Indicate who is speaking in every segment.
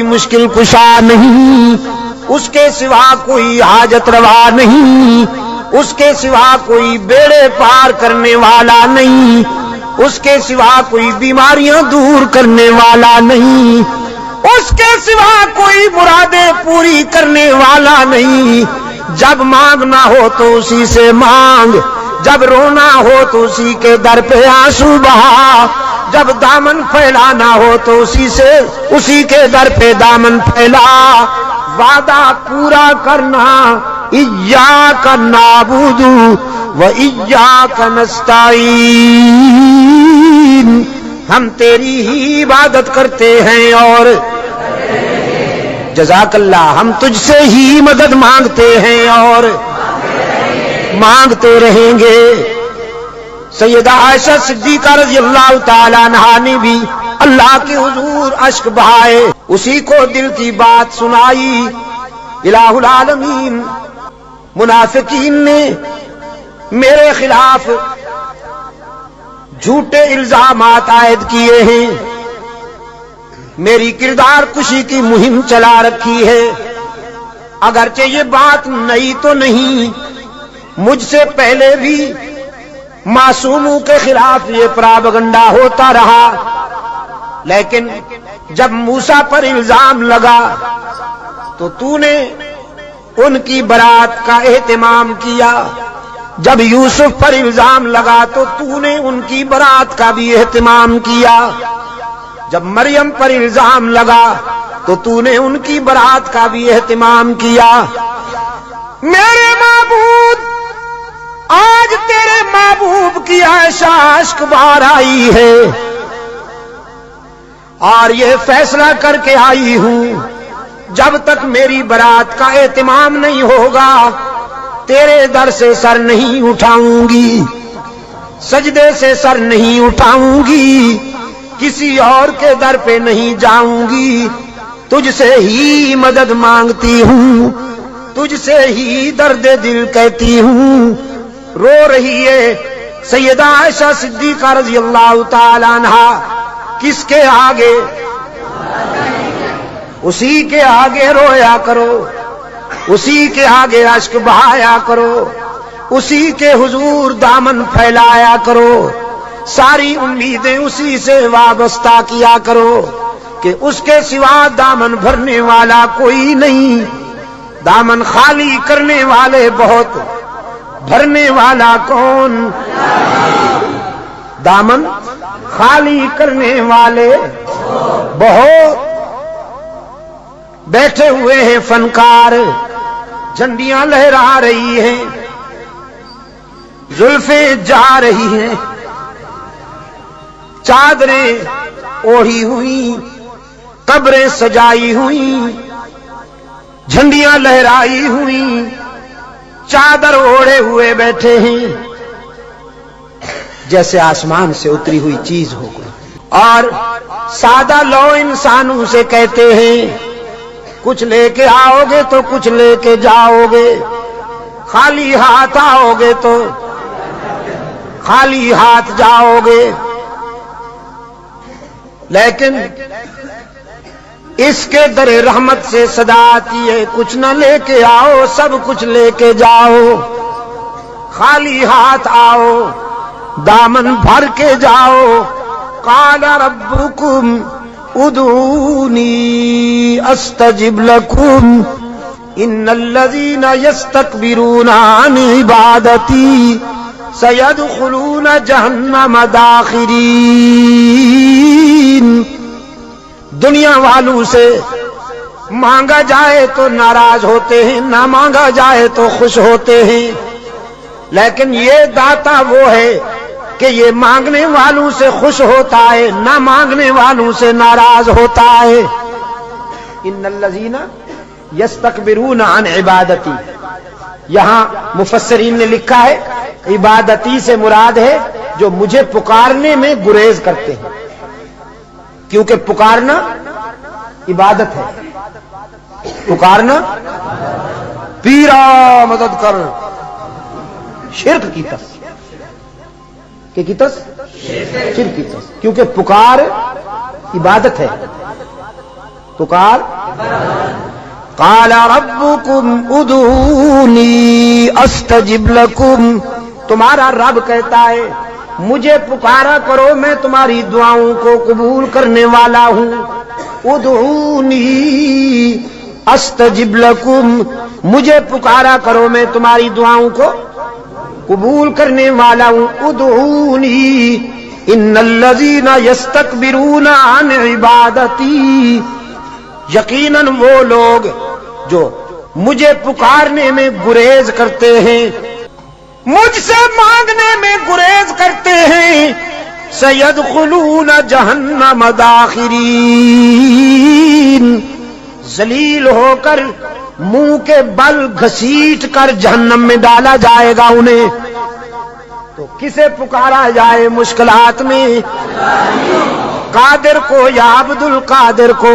Speaker 1: مشکل کشا نہیں، اس کے سوا کوئی حاجت روا نہیں، اس کے سوا کوئی بیڑے پار کرنے والا نہیں، اس کے سوا کوئی بیماریاں دور کرنے والا نہیں، اس کے سوا کوئی مرادیں پوری کرنے والا نہیں۔ جب مانگنا ہو تو اسی سے مانگ، جب رونا ہو تو اسی کے در پہ آنسو بہا، جب دامن پھیلانا ہو تو اسی کے در پہ دامن پھیلا۔ وعدہ پورا کرنا، ایاک نعبد و ایاک نستعین، ہم تیری ہی عبادت کرتے ہیں اور جزاک اللہ ہم تجھ سے ہی مدد مانگتے ہیں اور مانگتے رہیں گے۔ سیدہ عائشہ صدیقہ رضی اللہ تعالی عنہا نے بھی اللہ کے حضور اشک بہائے، اسی کو دل کی بات سنائی۔ الہ العالمین منافقین نے میرے خلاف جھوٹے الزامات عائد کیے ہیں، میری کردار کشی کی مہم چلا رکھی ہے۔ اگرچہ یہ بات نئی تو نہیں، مجھ سے پہلے بھی معصوموں کے خلاف یہ پراپگنڈا ہوتا رہا، لیکن جب موسیٰ پر الزام لگا تو نے ان کی برات کا اہتمام کیا، جب یوسف پر الزام لگا تو نے ان کی برات کا بھی اہتمام کیا، جب مریم پر الزام لگا تو نے ان کی برات کا بھی اہتمام کیا۔ میرے معبود، آج تیرے محبوب کی عائشہ اشک بار آئی ہے اور یہ فیصلہ کر کے آئی ہوں، جب تک میری برات کا اہتمام نہیں ہوگا تیرے در سے سر نہیں اٹھاؤں گی، سجدے سے سر نہیں اٹھاؤں گی، کسی اور کے در پہ نہیں جاؤں گی، تجھ سے ہی مدد مانگتی ہوں، تجھ سے ہی درد دل کہتی ہوں۔ رو رہی ہے سیدہ عائشہ صدیقہ رضی اللہ تعالی عنہا، کس کے آگے؟ اسی کے آگے رویا کرو، اسی کے آگے اشک بہایا کرو، اسی کے حضور دامن پھیلایا کرو، ساری امیدیں اسی سے وابستہ کیا کرو کہ اس کے سوا دامن بھرنے والا کوئی نہیں، دامن خالی کرنے والے بہت، بھرنے والا کون؟ دامن خالی کرنے والے بہت۔ بیٹھے ہوئے ہیں فنکار، جھنڈیاں لہرا رہی ہیں، زلفیں جا رہی ہیں، چادریں اوڑھی ہوئی، قبریں سجائی ہوئی، جھنڈیاں لہرائی ہوئی، چادر اوڑھے ہوئے بیٹھے ہیں، جیسے آسمان سے اتری ہوئی چیز ہو گئی، اور سادہ لو انسانوں سے کہتے ہیں کچھ لے کے آؤ گے تو کچھ لے کے جاؤ گے، خالی ہاتھ آؤ گے تو خالی ہاتھ جاؤ گے، لیکن اس کے در رحمت سے صدا آتی ہے کچھ نہ لے کے آؤ سب کچھ لے کے جاؤ، خالی ہاتھ آؤ دامن بھر کے جاؤ۔ قال ربکم ادعونی استجب لکم ان الذین یستکبرون عن عبادتی سیدخلون جہنم داخرین۔ دنیا والوں سے مانگا جائے تو ناراض ہوتے ہیں، نہ مانگا جائے تو خوش ہوتے ہیں، لیکن یہ داتا وہ ہے کہ یہ مانگنے والوں سے خوش ہوتا ہے، نہ مانگنے والوں سے ناراض ہوتا ہے۔ ان الذین یستکبرون عن عبادتی، یہاں مفسرین نے لکھا ہے عبادتی سے مراد ہے جو مجھے پکارنے میں گریز کرتے ہیں، کیونکہ پکارنا عبادت ہے، پکارنا پیرا مدد کر، شرک کی تس کہ کی تس شرک کی تس، کیونکہ پکار عبادت ہے، پکار قال ربکم ادعونی استجب لکم، تمہارا رب کہتا ہے مجھے پکارا کرو میں تمہاری دعاؤں کو قبول کرنے والا ہوں. ادعونی استجب لکم، مجھے پکارا کرو میں تمہاری دعاؤں کو قبول کرنے والا ہوں. ادعونی ان الذین یستکبرون عن عبادتی، یقیناً وہ لوگ جو مجھے پکارنے میں گریز کرتے ہیں، مجھ سے مانگنے میں گریز کرتے ہیں، سیدخلون جہنم داخرین، ذلیل ہو کر منہ کے بل گھسیٹ کر جہنم میں ڈالا جائے گا انہیں. تو کسے پکارا جائے مشکلات میں؟ قادر کو یا عبد القادر کو؟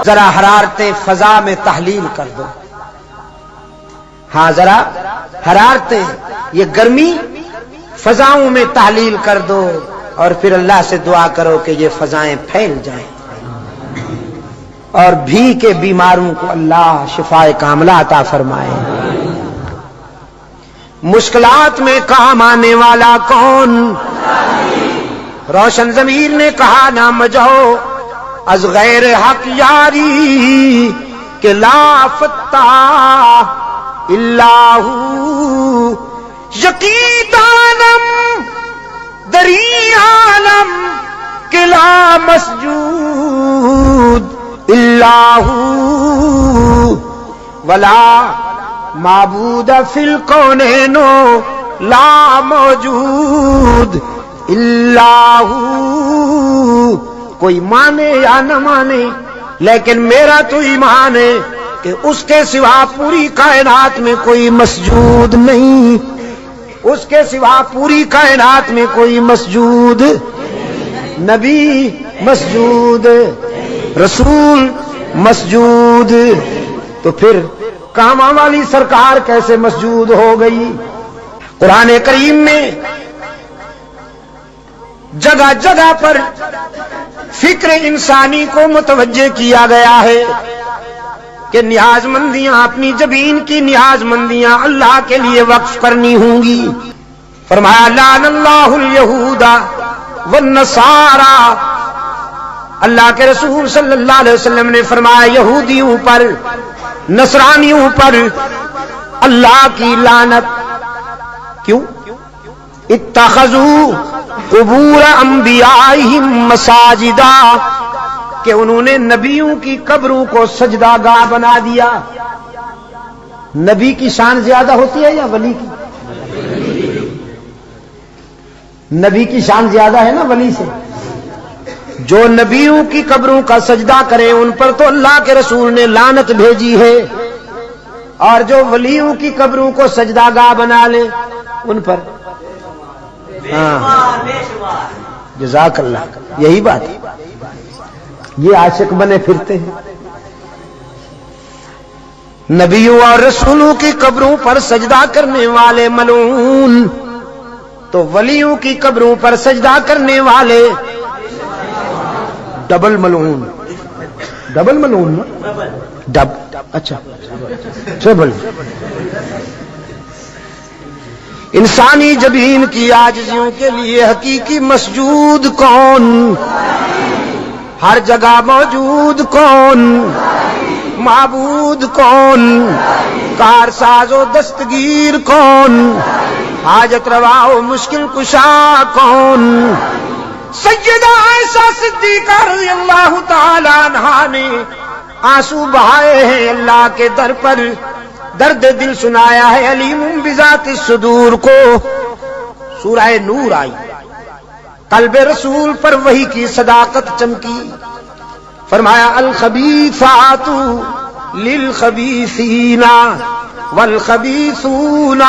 Speaker 1: ذرا حرارت فضا میں تحلیل کر دو. ہاں ذرا حرارتیں، یہ گرمی فضاؤں میں تحلیل کر دو اور پھر اللہ سے دعا کرو کہ یہ فضائیں پھیل جائیں اور بھی کے بیماروں کو اللہ شفائے کاملہ عطا فرمائے. مشکلات میں کام آنے والا کون؟ روشن ضمیر نے کہا نہ مجھو از غیر حق یاری کہ لا فتح اللہ یقین دانم دری عالم کہ لا مسجود اللہ ولا معبود فی الکونین لا موجود اللہ. کوئی مانے یا نہ مانے لیکن میرا تو ایمان ہے کہ اس کے سوا پوری کائنات میں کوئی مسجود نہیں، اس کے سوا پوری کائنات میں کوئی مسجود، نبی مسجود، رسول مسجود، تو پھر کاما والی سرکار کیسے مسجود ہو گئی؟ قرآن کریم میں جگہ جگہ پر فکر انسانی کو متوجہ کیا گیا ہے کہ نیاز مندیاں، اپنی جبین کی نیاز مندیاں اللہ کے لیے وقف کرنی ہوں گی. فرمایا لعن اللہ الیہود والنصارى، اللہ کے رسول صلی اللہ علیہ وسلم نے فرمایا یہودیوں پر، نصرانیوں پر اللہ کی لعنت. کیوں؟ اتخذوا قبور انبیائہم مساجدا، کہ انہوں نے نبیوں کی قبروں کو سجدہ گاہ بنا دیا. نبی کی شان زیادہ ہوتی ہے یا ولی کی؟ نبی کی شان زیادہ ہے نا ولی سے. جو نبیوں کی قبروں کا سجدہ کرے ان پر تو اللہ کے رسول نے لعنت بھیجی ہے، اور جو ولیوں کی قبروں کو سجدہ گاہ بنا لے ان پر جزاک اللہ. یہی بات ہے، یہ عاشق بنے پھرتے ہیں. نبیوں اور رسولوں کی قبروں پر سجدہ کرنے والے ملعون، تو ولیوں کی قبروں پر سجدہ کرنے والے ڈبل ملعون. ڈبل ملعون ڈب اچھا ٹریبل. انسانی جبین کی عاجزیوں کے لیے حقیقی مسجود کون؟ ہر جگہ موجود کون؟ معبود کون؟ کارساز و دستگیر کون؟ حاجت روا و مشکل کشا کون؟ سیدہ عائشہ صدیقہ رضی اللہ تعالی عنہا نے آنسو بہائے ہیں اللہ کے در پر، درد دل سنایا ہے. علیم بذات الصدور کو سورہ نور آئی، قلب رسول پر وحی کی صداقت چمکی. فرمایا الخبیثات للخبیثین والخبیثون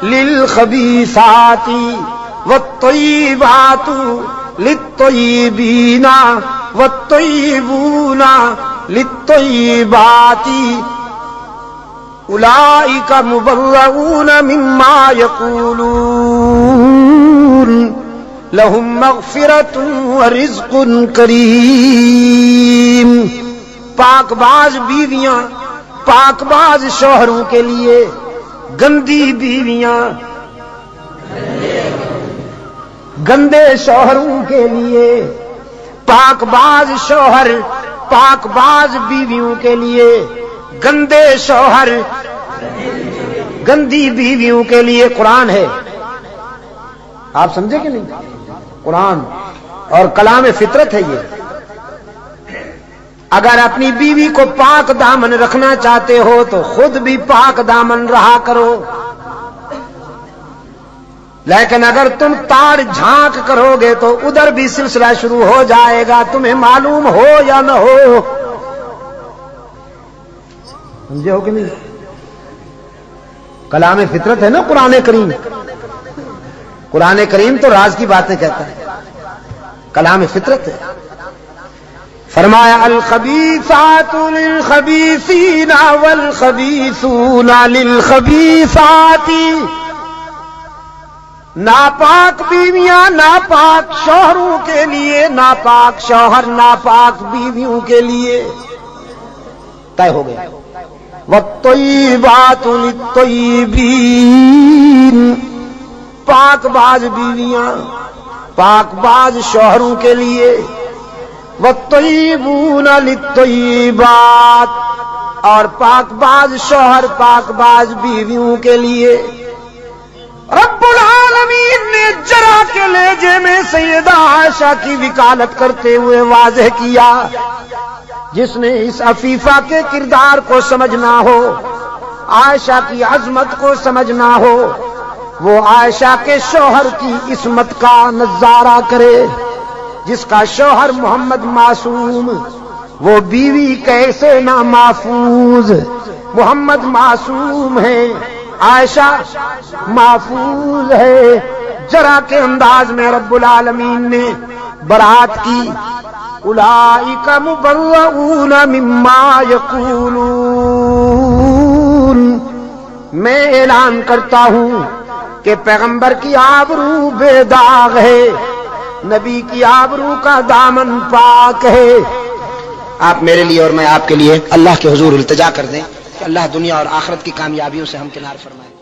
Speaker 1: للخبیثات والطیبات للطیبین والطیبون للطیبات اولئک مبرؤون مما یقولون لهم مغفرۃ ورزق کریم. پاک باز بیویاں پاک باز شوہروں کے لیے، گندی بیویاں گندے شوہروں کے لیے، پاک باز شوہر پاک باز بیویوں کے لیے، گندے شوہر گندی بیویوں کے لیے۔ قرآن ہے، آپ سمجھے کہ نہیں؟ قرآن اور کلام فطرت ہے یہ۔ اگر اپنی بیوی کو پاک دامن رکھنا چاہتے ہو تو خود بھی پاک دامن رہا کرو، لیکن اگر تم تاڑ جھانک کرو گے تو ادھر بھی سلسلہ شروع ہو جائے گا، تمہیں معلوم ہو یا نہ ہو۔ سمجھے ہو کہ نہیں؟ کلام فطرت ہے نا قرآن کریم۔ قرآن کریم تو راز کی باتیں کہتا ہے، کلام فطرت ہے۔ فرمایا الخبیثات للخبیثین والخبیثون للخبیثات، ناپاک بیویاں ناپاک شوہروں کے لیے، ناپاک شوہر ناپاک بیویوں کے لیے، طے ہو گیا۔ والطیبات للطیبین، پاک باز بیویاں پاک باز شوہروں کے لیے، والطیبون للطیبات، اور پاک باز شوہر پاک باز بیویوں کے لیے۔ رب العالمین نے جرا کے لہجے میں سیدہ عائشہ کی وکالت کرتے ہوئے واضح کیا، جس نے اس عفیفہ کے کردار کو سمجھنا ہو، عائشہ کی عظمت کو سمجھنا ہو، وہ عائشہ کے شوہر کی عصمت کا نظارہ کرے، جس کا شوہر محمد معصوم، وہ بیوی کیسے نہ محفوظ۔ محمد معصوم ہے، عائشہ محفوظ ہے۔ جرا کے انداز میں رب العالمین نے برات کی، اولئک مبرؤون مما یقولون، میں اعلان کرتا ہوں کہ پیغمبر کی آبرو بے داغ ہے، نبی کی آبرو کا دامن پاک ہے۔ آپ میرے لیے اور میں آپ کے لیے اللہ کے حضور التجا کر دیں کہ اللہ دنیا اور آخرت کی کامیابیوں سے ہم کنار فرمائے۔